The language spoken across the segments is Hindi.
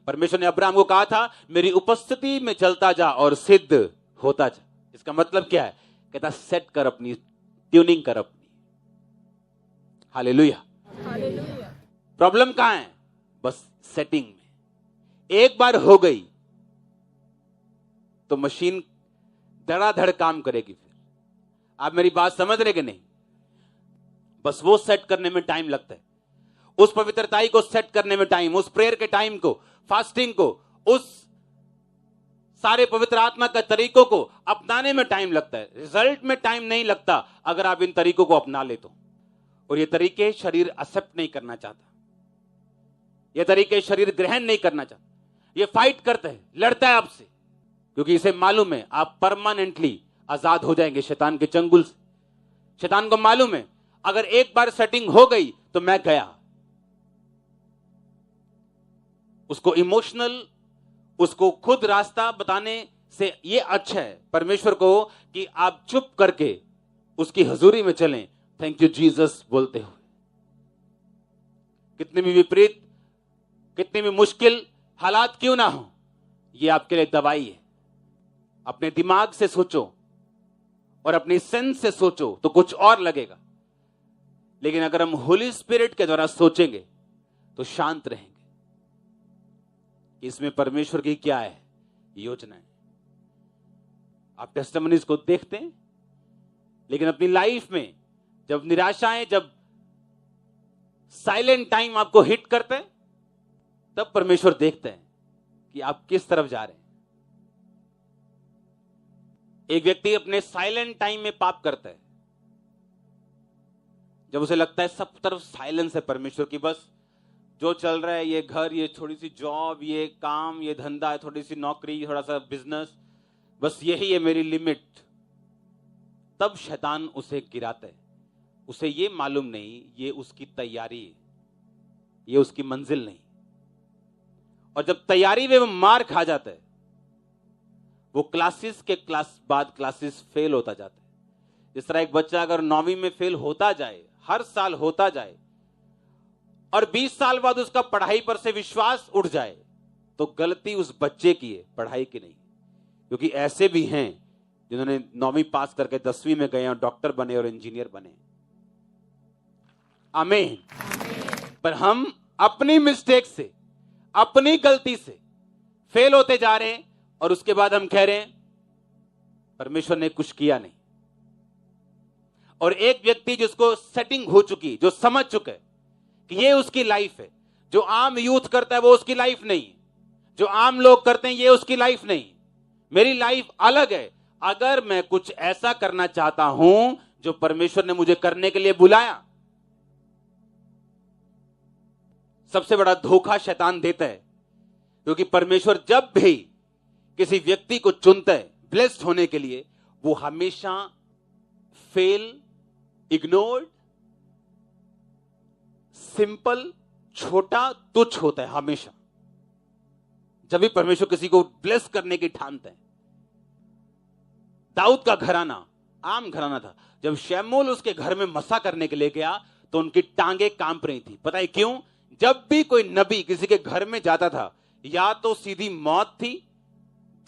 परमेश्वर ने अब्राहम को कहा था मेरी उपस्थिति में चलता जा और सिद्ध होता जा। इसका मतलब क्या है? कहता सेट कर अपनी, ट्यूनिंग कर अपनी। हालेलुया। प्रॉब्लम कहां है? बस सेटिंग में। एक बार हो गई तो मशीन धड़ाधड़ काम करेगी। फिर आप मेरी बात समझ रहे कि नहीं? बस वो सेट करने में टाइम लगता है, उस पवित्रताई को सेट करने में टाइम, उस प्रेयर के टाइम को, फास्टिंग को, उस सारे पवित्र आत्मा के तरीकों को अपनाने में टाइम लगता है। रिजल्ट में टाइम नहीं लगता अगर आप इन तरीकों को अपना ले तो। और ये तरीके शरीर एक्सेप्ट नहीं करना चाहता, ये तरीके शरीर ग्रहण नहीं करना चाहता। ये फाइट करता है, लड़ता है आपसे, क्योंकि इसे मालूम है आप परमानेंटली आजाद हो जाएंगे शैतान के चंगुल से। शैतान को मालूम है अगर एक बार सेटिंग हो गई तो मैं गया। उसको इमोशनल, उसको खुद रास्ता बताने से ये अच्छा है परमेश्वर को कि आप चुप करके उसकी हजूरी में चलें, थैंक यू जीसस बोलते हुए। कितने भी विपरीत, कितने भी मुश्किल हालात क्यों ना हो, ये आपके लिए दवाई है। अपने दिमाग से सोचो और अपनी सेंस से सोचो तो कुछ और लगेगा, लेकिन अगर हम होली स्पिरिट के द्वारा सोचेंगे तो शांत रहेंगे। इसमें परमेश्वर की क्या है योजना है। आप टेस्टिमनीज को देखते हैं, लेकिन अपनी लाइफ में जब निराशाएं, जब साइलेंट टाइम आपको हिट करते हैं, तब परमेश्वर देखते हैं कि आप किस तरफ जा रहे हैं। एक व्यक्ति अपने साइलेंट टाइम में पाप करता है, जब उसे लगता है सब तरफ साइलेंस है परमेश्वर की, बस जो चल रहा है, ये घर, ये थोड़ी सी जॉब, ये काम, ये धंधा, थोड़ी सी नौकरी, थोड़ा सा बिजनेस, बस यही है मेरी लिमिट, तब शैतान उसे गिराता है। उसे ये मालूम नहीं ये उसकी तैयारी है, ये उसकी मंजिल नहीं। और जब तैयारी में वो मार खा जाता है, वो क्लासेस के बाद क्लासेस फेल होता जाता है। जिस तरह एक बच्चा अगर 9वीं में फेल होता जाए, हर साल होता जाए, और 20 साल बाद उसका पढ़ाई पर से विश्वास उठ जाए, तो गलती उस बच्चे की है, पढ़ाई की नहीं। क्योंकि ऐसे भी हैं जिन्होंने 9वीं पास करके 10वीं में गए और डॉक्टर बने और इंजीनियर बने। आमीन। पर हम अपनी मिस्टेक से, अपनी गलती से फेल होते जा रहे हैं, और उसके बाद हम कह रहे हैं परमेश्वर ने कुछ किया नहीं। और एक व्यक्ति जिसको सेटिंग हो चुकी, जो समझ चुका है कि ये उसकी लाइफ है, जो आम यूथ करता है वो उसकी लाइफ नहीं, जो आम लोग करते हैं ये उसकी लाइफ नहीं, मेरी लाइफ अलग है। अगर मैं कुछ ऐसा करना चाहता हूं जो परमेश्वर ने मुझे करने के लिए बुलाया। सबसे बड़ा धोखा शैतान देता है, क्योंकि परमेश्वर जब भी किसी व्यक्ति को चुनता है ब्लेस्ड होने के लिए, वो हमेशा फेल, इग्नोर्ड, सिंपल, छोटा, तुच्छ होता है हमेशा। जब भी परमेश्वर किसी को ब्लेस करने की ठानता है। दाऊद का घराना आम घराना था। जब शमूएल उसके घर में मसा करने के लिए गया तो उनकी टांगे कांप रही थी। पता है क्यों? जब भी कोई नबी किसी के घर में जाता था, या तो सीधी मौत थी,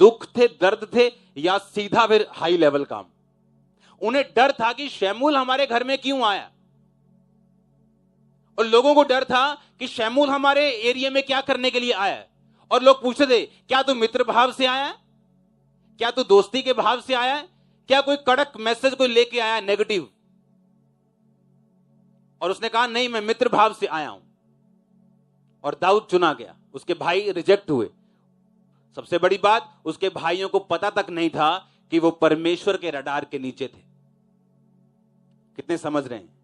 दुख थे, दर्द थे, या सीधा फिर हाई लेवल काम। उन्हें डर था कि शमूएल हमारे घर में क्यों आया, और लोगों को डर था कि शमूएल हमारे एरिया में क्या करने के लिए आया। और लोग पूछते थे क्या तू मित्र भाव से आया, क्या तू दोस्ती के भाव से आया, क्या कोई कड़क मैसेज कोई लेके आया नेगेटिव। और उसने कहा नहीं, मैं मित्र भाव से आया हूं। और दाऊद चुना गया, उसके भाई रिजेक्ट हुए। सबसे बड़ी बात, उसके भाइयों को पता तक नहीं था कि वो परमेश्वर के रडार के नीचे थे। कितने समझ रहे हैं?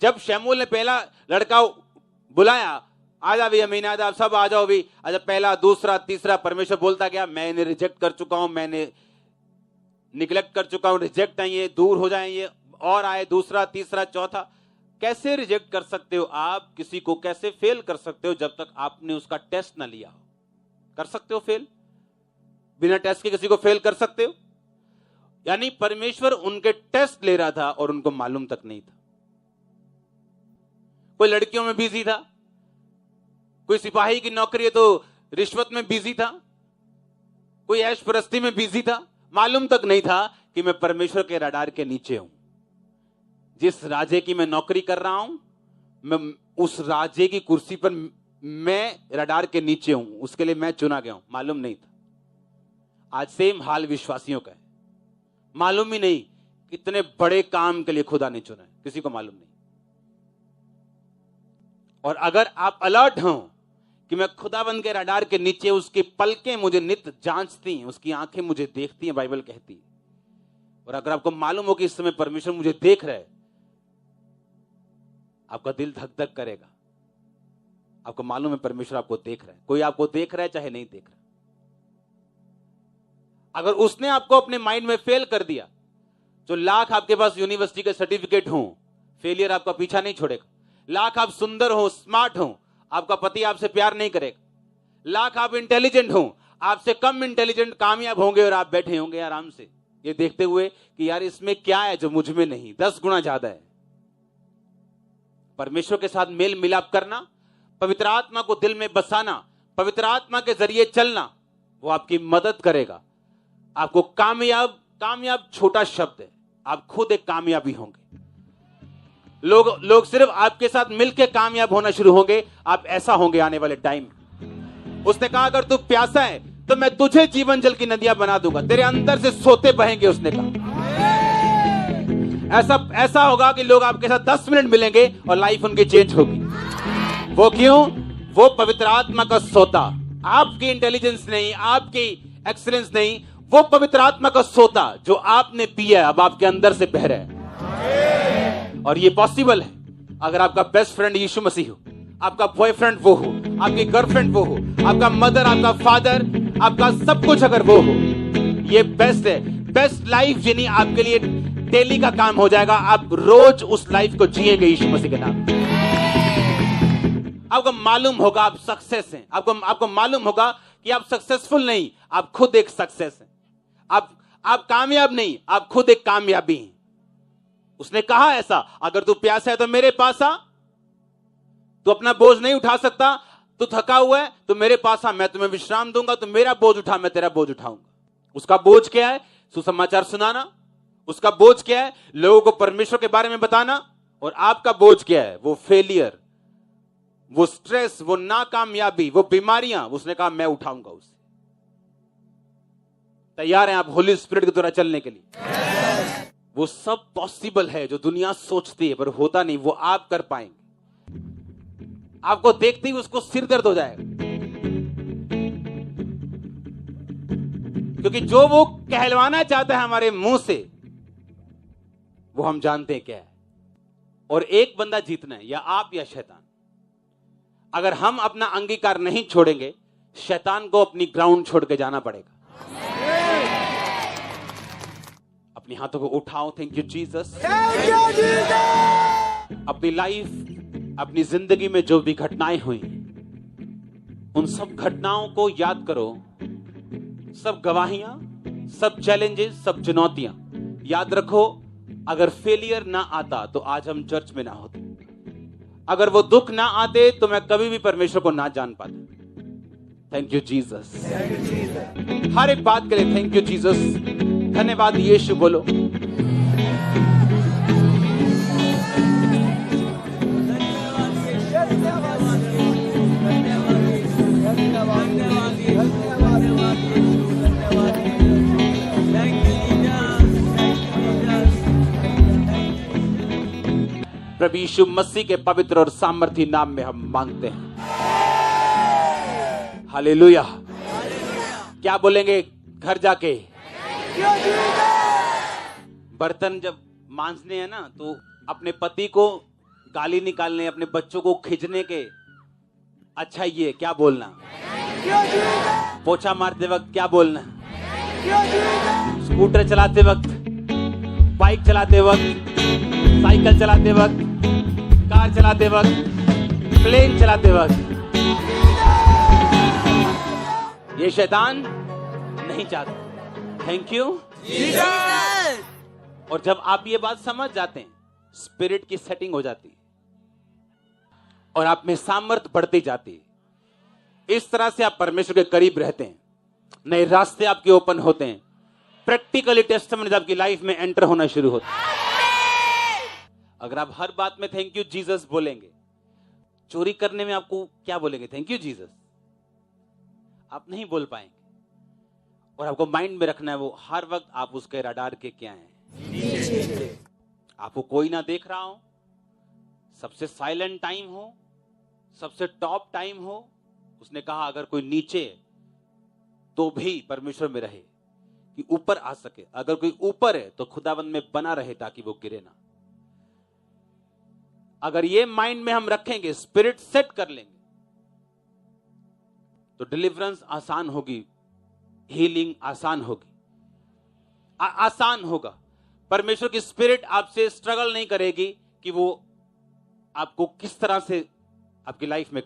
जब शमूएल ने पहला लड़का बुलाया, आजा भी अमीनादाब, सब आ जाओ भी, अच्छा पहला, दूसरा, तीसरा, परमेश्वर बोलता गया मैं इन्हें रिजेक्ट कर चुका हूं, मैंने निगलेक्ट कर चुका हूं, रिजेक्ट है ये, दूर हो जाए ये, और आए दूसरा, तीसरा, चौथा। कैसे रिजेक्ट कर सकते हो आप किसी को? कैसे फेल कर सकते हो जब तक आपने उसका टेस्ट ना लिया हो? कर सकते हो फेल? बिना टेस्ट के किसी को फेल कर सकते हो? यानी परमेश्वर उनके टेस्ट ले रहा था और उनको मालूम तक नहीं था। कोई लड़कियों में बिजी था, कोई सिपाही की नौकरी है तो रिश्वत में बिजी था, कोई ऐश परस्ती में बिजी था, मालूम तक नहीं था कि मैं परमेश्वर के रडार के नीचे हूं। जिस राजे की मैं नौकरी कर रहा हूं, मैं उस राजे की कुर्सी पर मैं रडार के नीचे हूं, उसके लिए मैं चुना गया हूं, मालूम नहीं था। आज सेम हाल विश्वासियों का है, मालूम ही नहीं कितने बड़े काम के लिए खुदा ने चुना है, किसी को मालूम नहीं। और अगर आप अलर्ट हो कि मैं खुदाबंद के रडार के नीचे, उसकी पलकें मुझे नित्य जांचती हैं, उसकी आंखें मुझे देखती हैं, बाइबल कहती है। और अगर आपको मालूम हो कि इस समय परमेश्वर मुझे देख रहा है, आपका दिल धक धक करेगा। आपको मालूम है परमेश्वर आपको देख रहा है, कोई आपको देख रहा है चाहे नहीं देख रहा। अगर उसने आपको अपने माइंड में फेल कर दिया, जो लाख आपके पास यूनिवर्सिटी के सर्टिफिकेट हो, फेलियर आपका पीछा नहीं छोड़ेगा। लाख आप सुंदर हो, स्मार्ट हो, आपका पति आपसे प्यार नहीं करेगा। लाख आप इंटेलिजेंट हो, आपसे कम इंटेलिजेंट कामयाब होंगे और आप बैठे होंगे आराम से, ये देखते हुए कि यार इसमें क्या है जो मुझ में नहीं, 10 गुना ज्यादा है। परमेश्वर के साथ मेल मिलाप करना, पवित्र आत्मा को दिल में बसाना, पवित्र आत्मा के जरिए चलना, वो आपकी मदद करेगा। आपको कामयाब, कामयाब छोटा शब्द है, आप खुद एक कामयाबी होंगे। लोग सिर्फ आपके साथ मिलकर कामयाब होना शुरू होंगे, आप ऐसा होंगे आने वाले टाइम। उसने कहा अगर तू प्यासा है तो मैं तुझे जीवन जल की नदियां बना दूंगा, तेरे अंदर से सोते बहेंगे। उसने कहा ऐसा होगा कि लोग आपके साथ 10 मिनट मिलेंगे और लाइफ उनकी चेंज होगी। वो क्यों? वो पवित्र आत्मा का सोता, आपकी इंटेलिजेंस नहीं, आपकी एक्सीलेंस नहीं, वो पवित्र आत्मा का सोता जो आपने पिया अब आपके अंदर से बह रहा है। और ये पॉसिबल है अगर आपका बेस्ट फ्रेंड यीशु मसीह हो, आपका बॉयफ्रेंड वो हो, आपकी गर्लफ्रेंड वो हो, आपका मदर, आपका फादर, आपका सब कुछ अगर वो हो, ये बेस्ट है। बेस्ट लाइफ जीनी आपके लिए डेली का काम हो जाएगा। आप रोज उस लाइफ को जिएंगे यीशु मसीह के नाम। आपको मालूम होगा आप सक्सेस हैं, आपको मालूम होगा कि आप सक्सेसफुल नहीं, आप खुद एक सक्सेस हैं। आप कामयाब नहीं, आप खुद एक कामयाबी हैं। उसने कहा ऐसा, अगर तू प्यासा है तो मेरे पास आ, तू अपना बोझ नहीं उठा सकता, तू थका हुआ है तो मेरे पास आ, मैं तुम्हें विश्राम दूंगा, तू मेरा बोझ उठा, मैं तेरा बोझ उठाऊंगा। उसका बोझ क्या है? सुसमाचार सुनाना। उसका बोझ क्या है? लोगों को परमेश्वर के बारे में बताना। और आपका बोझ क्या है? वो फेलियर, वो स्ट्रेस, वो नाकामयाबी, वो बीमारियां। उसने कहा मैं उठाऊंगा उसे। तैयार हैं आप होली स्पिरिट के द्वारा चलने के लिए? वो सब पॉसिबल है जो दुनिया सोचती है पर होता नहीं, वो आप कर पाएंगे। आपको देखते ही उसको सिर दर्द हो जाएगा, क्योंकि जो वो कहलवाना चाहता है हमारे मुंह से, वो हम जानते हैं क्या है। और एक बंदा जीतना है, या आप या शैतान। अगर हम अपना अंगीकार नहीं छोड़ेंगे, शैतान को अपनी ग्राउंड छोड़ के जाना पड़ेगा। अपनी हाथों को उठाओ। Thank you Jesus. अपनी लाइफ, अपनी जिंदगी में जो भी घटनाएं हुई, उन सब घटनाओं को याद करो। सब गवाहियां, सब चैलेंजेस, सब चुनौतियां याद रखो। अगर फेलियर ना आता तो आज हम चर्च में ना होते। अगर वो दुख ना आते तो मैं कभी भी परमेश्वर को ना जान पाता। Thank you Jesus. हर एक बात के लिए थैंक यू जीसस। धन्यवाद यीशु बोलो। प्रभु यीशु मसीह के पवित्र और सामर्थी नाम में हम मांगते हैं। हालेलुया। क्या बोलेंगे घर जाके? बर्तन जब मांजने हैं ना, तो अपने पति को गाली निकालने, अपने बच्चों को खींचने के अच्छा ये क्या बोलना? पोछा मारते वक्त क्या बोलना? स्कूटर चलाते वक्त, बाइक चलाते वक्त, साइकिल चलाते वक्त, कार चलाते वक्त, प्लेन चलाते वक्त, ये शैतान नहीं चाहता। Thank you Jesus. और जब आप ये बात समझ जाते हैं, स्पिरिट की सेटिंग हो जाती है और आप में सामर्थ बढ़ती जाती है। इस तरह से आप परमेश्वर के करीब रहते हैं, नए रास्ते आपके ओपन होते हैं, प्रैक्टिकली टेस्टिमनीज आपकी लाइफ में एंटर होना शुरू होता है। अगर आप हर बात में थैंक यू जीसस बोलेंगे, चोरी करने में आपको क्या बोलेंगे? Thank you Jesus. आप नहीं बोल पाएंगे। और आपको माइंड में रखना है वो हर वक्त आप उसके रडार के क्या हैं। आपको कोई ना देख रहा हो, सबसे साइलेंट टाइम हो, सबसे टॉप टाइम हो, उसने कहा अगर कोई नीचे तो भी परमेश्वर में रहे कि ऊपर आ सके। अगर कोई ऊपर है तो खुदाबंद में बना रहे ताकि वो गिरे ना। अगर ये माइंड में हम रखेंगे, स्पिरिट सेट कर लेंगे, तो डिलीवरेंस आसान होगी, हीलिंग आसान होगी, आसान होगा। परमेश्वर की स्पिरिट आपसे स्ट्रगल नहीं करेगी कि वो आपको किस तरह से आपकी लाइफ में